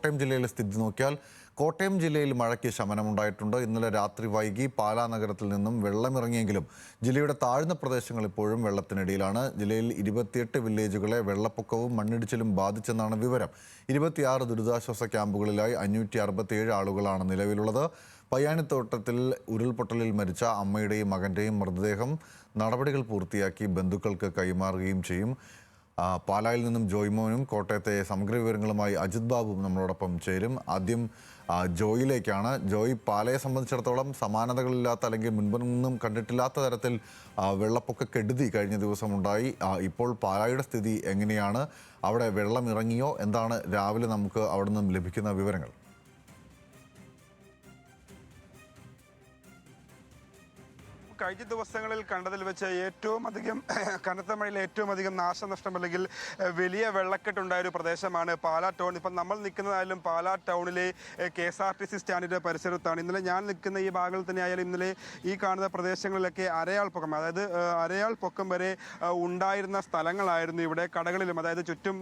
കോട്ടയം ജില്ലയിലെ സ്ഥിതി നോക്കിയാൽ കോട്ടയം ജില്ലയിൽ മഴയ്ക്ക് ശമനമുണ്ടായിട്ടുണ്ട്. ഇന്നലെ രാത്രി വൈകി പാലാ നഗരത്തിൽ നിന്നും വെള്ളമിറങ്ങിയെങ്കിലും ജില്ലയുടെ താഴ്ന്ന പ്രദേശങ്ങൾ ഇപ്പോഴും വെള്ളത്തിനടിയിലാണ്. ജില്ലയിൽ 28 വില്ലേജുകളെ വെള്ളപ്പൊക്കവും മണ്ണിടിച്ചിലും ബാധിച്ചെന്നാണ് വിവരം. 26 ദുരിതാശ്വാസ ക്യാമ്പുകളിലായി 567 ആളുകളാണ് നിലവിലുള്ളത്. പയ്യാനിത്തോട്ടത്തിൽ ഉരുൾപൊട്ടലിൽ മരിച്ച അമ്മയുടെയും മകൻ്റെയും മൃതദേഹം നടപടികൾ പൂർത്തിയാക്കി ബന്ധുക്കൾക്ക് കൈമാറുകയും ചെയ്യും. പാലായിൽ നിന്നും ജോയ്മോനും കോട്ടയത്തെ സമഗ്ര വിവരങ്ങളുമായി അജിത് ബാബുവും നമ്മളോടൊപ്പം ചേരും. ആദ്യം ജോയിലേക്കാണ്. ജോയ്, പാലയെ സംബന്ധിച്ചിടത്തോളം സമാനതകളില്ലാത്ത അല്ലെങ്കിൽ മുൻപൊന്നും കണ്ടിട്ടില്ലാത്ത തരത്തിൽ വെള്ളപ്പൊക്ക കെടുതി കഴിഞ്ഞ ദിവസമുണ്ടായി. ഇപ്പോൾ പാലായുടെ സ്ഥിതി എങ്ങനെയാണ്? അവിടെ വെള്ളം ഇറങ്ങിയോ? എന്താണ് രാവിലെ നമുക്ക് അവിടെ നിന്നും ലഭിക്കുന്ന വിവരങ്ങൾ? കഴിഞ്ഞ ദിവസങ്ങളിൽ കണ്ടതിൽ വെച്ച് ഏറ്റവും അധികം കനത്ത മഴയിൽ ഏറ്റവും അധികം നാശനഷ്ടം അല്ലെങ്കിൽ വലിയ വെള്ളക്കെട്ടുണ്ടായ ഒരു പ്രദേശമാണ് പാലാ ടൗൺ. ഇപ്പം നമ്മൾ നിൽക്കുന്നതായാലും പാലാ ടൗണിലെ KSRTC സ്റ്റാൻഡിൻ്റെ പരിസരത്താണ്. ഇന്നലെ ഞാൻ നിൽക്കുന്ന ഈ ഭാഗങ്ങളിൽ തന്നെ ആയാലും ഇന്നലെ ഈ കാണുന്ന പ്രദേശങ്ങളിലൊക്കെ അരയാൾ പൊക്കം, അതായത് അരയാൾ പൊക്കം വരെ ഉണ്ടായിരുന്ന സ്ഥലങ്ങളായിരുന്നു ഇവിടെ. കടകളിലും, അതായത് ചുറ്റും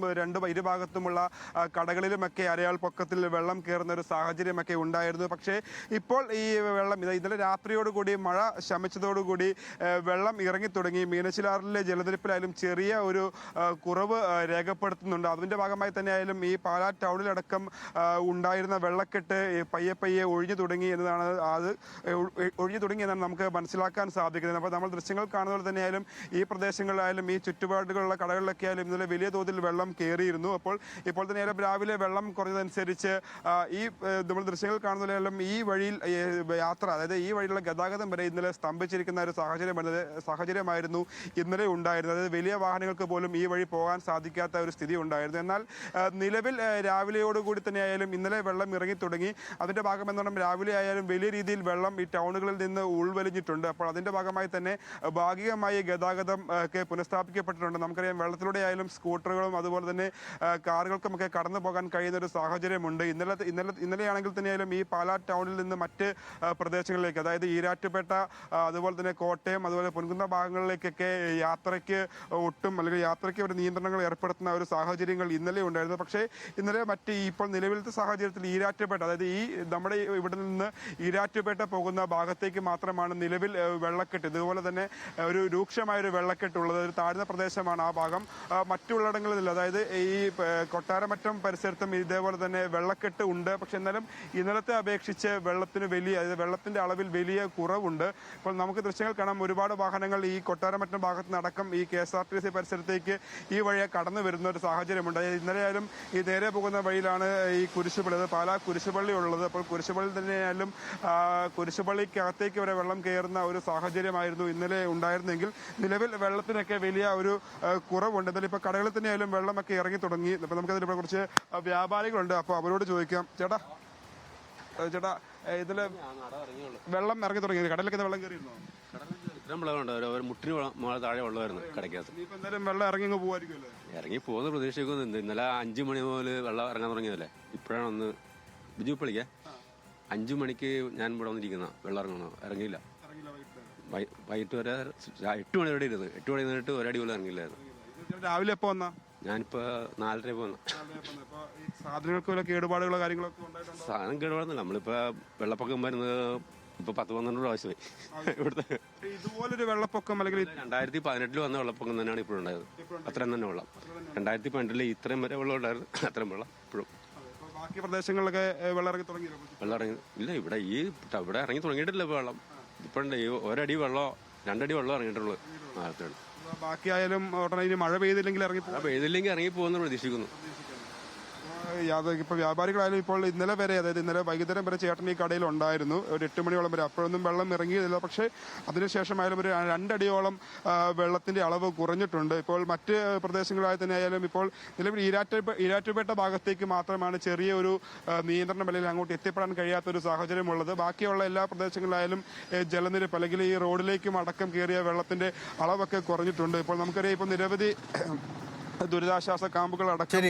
ഇരുഭാഗത്തുമുള്ള കടകളിലുമൊക്കെ അരയാൾ പൊക്കത്തിൽ വെള്ളം കയറുന്ന ഒരു സാഹചര്യമൊക്കെ ഉണ്ടായിരുന്നു. പക്ഷേ ഇപ്പോൾ ഈ വെള്ളം ഇന്നലെ രാത്രിയോടുകൂടി മഴ ശമിച്ചതോടുകൂടി വെള്ളം ഇറങ്ങി തുടങ്ങി. മീനച്ചിലാറിലെ ജലനിരപ്പിലായാലും ചെറിയ ഒരു കുറവ് രേഖപ്പെടുത്തുന്നുണ്ട്. അതിൻ്റെ ഭാഗമായി തന്നെ ആയാലും ഈ പാലാ ടൗണിലടക്കം ഉണ്ടായിരുന്ന വെള്ളക്കെട്ട് പയ്യെ ഒഴിഞ്ഞു തുടങ്ങി എന്നാണ് നമുക്ക് മനസ്സിലാക്കാൻ സാധിക്കുന്നത്. അപ്പോൾ നമ്മൾ ദൃശ്യങ്ങൾ കാണുന്ന പോലെ തന്നെയായാലും ഈ പ്രദേശങ്ങളിലായാലും ഈ ചുറ്റുപാടുകളുള്ള കടകളിലൊക്കെ ആയാലും ഇന്നലെ വലിയ തോതിൽ വെള്ളം കയറിയിരുന്നു. ഇപ്പോൾ തന്നെയായാലും രാവിലെ വെള്ളം കുറഞ്ഞതനുസരിച്ച് ഈ നമ്മൾ ദൃശ്യങ്ങൾ കാണുന്ന പോലെയായാലും ഈ വഴിയിൽ യാത്ര, അതായത് ഈ വഴിയിലുള്ള ഗതാഗതം വരെ ഇന്നലെ സ്തംഭിച്ചിരിക്കുന്ന ഒരു സാഹചര്യമായിരുന്നു ഇന്നലെ ഉണ്ടായിരുന്നത്. അതായത് വലിയ വാഹനങ്ങൾക്ക് പോലും ഈ വഴി പോകാൻ സാധിക്കാത്ത ഒരു സ്ഥിതി ഉണ്ടായിരുന്നു. എന്നാൽ നിലവിൽ രാവിലെയോടുകൂടി തന്നെയായാലും ഇന്നലെ വെള്ളം ഇറങ്ങി തുടങ്ങി. അതിൻ്റെ ഭാഗമെന്നോണം രാവിലെ ആയാലും വലിയ രീതിയിൽ വെള്ളം ഈ ടൗണുകളിൽ നിന്ന് ഉൾവലിഞ്ഞിട്ടുണ്ട്. അപ്പോൾ അതിൻ്റെ ഭാഗമായി തന്നെ ഭാഗികമായി ഗതാഗതം ഒക്കെ പുനഃസ്ഥാപിക്കപ്പെട്ടിട്ടുണ്ട്. നമുക്കറിയാം, വെള്ളത്തിലൂടെ ആയാലും സ്കൂട്ടറുകളും അതുപോലെ തന്നെ കാറുകൾക്കുമൊക്കെ കടന്നു പോകാൻ കഴിയുന്ന ഒരു സാഹചര്യമുണ്ട്. ഇന്നലെയാണെങ്കിൽ തന്നെയായാലും ഈ പാലാ ടൗണിൽ നിന്ന് മറ്റ് പ്രദേശങ്ങളിലേക്ക്, അതായത് ഈരാറ്റുപേട്ട, അതുപോലെ തന്നെ കോട്ടയം, അതുപോലെ പൊൻകുന്ന ഭാഗങ്ങളിലേക്കൊക്കെ യാത്രയ്ക്ക് ഒരു നിയന്ത്രണങ്ങൾ ഏർപ്പെടുത്തുന്ന ഒരു സാഹചര്യങ്ങൾ ഇന്നലെ ഉണ്ടായിരുന്നു. പക്ഷേ ഇന്നലെ ഇപ്പോൾ നിലവിലത്തെ സാഹചര്യത്തിൽ ഈരാറ്റുപേട്ട, അതായത് നമ്മുടെ ഇവിടെ നിന്ന് ഈരാറ്റുപേട്ട പോകുന്ന ഭാഗത്തേക്ക് മാത്രമാണ് നിലവിൽ വെള്ളക്കെട്ട്, ഇതുപോലെ തന്നെ ഒരു രൂക്ഷമായൊരു വെള്ളക്കെട്ടുള്ളത്. ഒരു താഴ്ന്ന പ്രദേശമാണ് ആ ഭാഗം. മറ്റുള്ളിടങ്ങളിലില്ല, അതായത് ഈ കൊട്ടാരമറ്റം പരിസരത്തും ഇതേപോലെ തന്നെ വെള്ളക്കെട്ട് ഉണ്ട്. പക്ഷെ എന്നാലും ഇന്നലത്തെ അപേക്ഷിച്ച് വെള്ളത്തിന്റെ അളവിൽ വലിയ കുറവുണ്ട്. ഇപ്പോൾ നമുക്ക് ദൃശ്യങ്ങൾ കാണാം, ഒരുപാട് വാഹനങ്ങൾ ഈ കൊട്ടാരമറ്റം ഭാഗത്ത് നടക്കം ഈ KSRTC പരിസരത്തേക്ക് ഈ വഴിയെ കടന്നു വരുന്ന ഒരു സാഹചര്യമുണ്ട്. ഇന്നലെയായാലും ഈ നേരെ പോകുന്ന വഴിയിലാണ് ഈ കുരിശുപള്ളി, പാലാ കുരിശുപള്ളി ഉള്ളത്. അപ്പോൾ കുരിശുപള്ളി തന്നെയായാലും കുരിശുപള്ളിക്കകത്തേക്ക് വരെ വെള്ളം കയറുന്ന ഒരു സാഹചര്യമായിരുന്നു ഇന്നലെ ഉണ്ടായിരുന്നെങ്കിൽ നിലവിൽ വെള്ളത്തിനൊക്കെ വലിയ ഒരു കുറവുണ്ട്. എന്തായാലും ഇപ്പോൾ കടകളിൽ തന്നെയായാലും വെള്ളമൊക്കെ ഇറങ്ങി തുടങ്ങി. അപ്പോൾ നമുക്കതിൽ കുറച്ച് വ്യാപാരികളുണ്ട്. അപ്പോൾ അവരോട് ചോദിക്കാം, ചേട്ടാ ഇതില് വെള്ളം ഇറങ്ങി തുടങ്ങി, കടലിലൊക്കെ വെള്ളം കയറിയിരുന്നോ? മുട്ടിന് താഴെ വെള്ളമായിരുന്നു കടയ്ക്കകത്ത്. എന്തായാലും വെള്ളം ഇറങ്ങി പോകുമായിരിക്കുമല്ലോ. ഇറങ്ങി പോകുന്ന പ്രതീക്ഷിക്കുന്നുണ്ട്. ഇന്നലെ 5 മണി മുതൽ വെള്ളം ഇറങ്ങാൻ തുടങ്ങിയതല്ലേ. ഇപ്പോഴാണ് ഒന്ന് ബിജു വിളിക്കേ 5 മണിക്ക് ഞാൻ ഇവിടെ വന്നിരിക്കുന്ന വെള്ളം ഇറങ്ങിയില്ല. വൈകിട്ട് വരെ 8 മണി വരെ ഇരുന്ന് 8 മണി നിന്നിട്ട് ഒരടി പോലും ഇറങ്ങിയില്ലായിരുന്നു. രാവിലെ എപ്പോ വന്നാ? ഞാനിപ്പോ 4:30 പോന്ന. സാധനങ്ങൾക്ക് കേടുപാടുകളോ കാര്യങ്ങളൊക്കെ സാധനം കേടുപാടുന്നില്ല. നമ്മളിപ്പോ വെള്ളപ്പൊക്കം വരുന്നത് ഇപ്പൊ 10-12 പ്രാവശ്യമായി ഇവിടുത്തെ. ഇതുപോലൊരു വെള്ളപ്പൊക്കം അല്ലെങ്കിൽ 2018 വന്ന വെള്ളപ്പൊക്കം തന്നെയാണ് ഇപ്പോഴും ഉണ്ടായത്. അത്രയും തന്നെ വെള്ളം. 2012 ഇത്രയും വരെ വെള്ളം ഉണ്ടായിരുന്നു. അത്രയും വെള്ളം ഇപ്പോഴും. ബാക്കി പ്രദേശങ്ങളിലൊക്കെ വെള്ളം ഇറങ്ങി തുടങ്ങി? ഇല്ല, ഇവിടെ ഇറങ്ങി തുടങ്ങിയിട്ടില്ല ഇപ്പൊ വെള്ളം. ഇപ്പോഴുണ്ട് ഈ ഒരടി വെള്ളമോ 2 അടി വെള്ളം ഇറങ്ങിയിട്ടുള്ളൂ. ബാക്കിയായാലും മഴ പെയ്തില്ലെങ്കിൽ ഇറങ്ങി പോകുന്ന പ്രതീക്ഷിക്കുന്നു. ഇപ്പോൾ വ്യാപാരികളായാലും ഇപ്പോൾ ഇന്നലെ വരെ, അതായത് ഇന്നലെ വൈകുന്നേരം വരെ ചേട്ടൻ ഈ കടയിൽ ഉണ്ടായിരുന്നു, ഒരു 8 മണിയോളം വരെ. അപ്പോഴൊന്നും വെള്ളം ഇറങ്ങിയതില്ല. പക്ഷേ അതിനുശേഷമായാലും ഒരു 2 അടിയോളം വെള്ളത്തിന്റെ അളവ് കുറഞ്ഞിട്ടുണ്ട്. ഇപ്പോൾ മറ്റ് പ്രദേശങ്ങളായി തന്നെ ആയാലും ഇപ്പോൾ നിലവിൽ ഈരാറ്റുപേട്ട ഭാഗത്തേക്ക് മാത്രമാണ് ചെറിയൊരു നിയന്ത്രണം അല്ലെങ്കിൽ അങ്ങോട്ട് എത്തിപ്പെടാൻ കഴിയാത്തൊരു സാഹചര്യമുള്ളത്. ബാക്കിയുള്ള എല്ലാ പ്രദേശങ്ങളിലായാലും ജലനിരപ്പ് അല്ലെങ്കിൽ ഈ റോഡിലേക്കും അടക്കം കയറിയ വെള്ളത്തിന്റെ അളവൊക്കെ കുറഞ്ഞിട്ടുണ്ട്. ഇപ്പോൾ നമുക്കറിയാം, ഇപ്പോൾ നിരവധി ദുരിതാശ്വാസ ക്യാമ്പുകൾ അടക്കം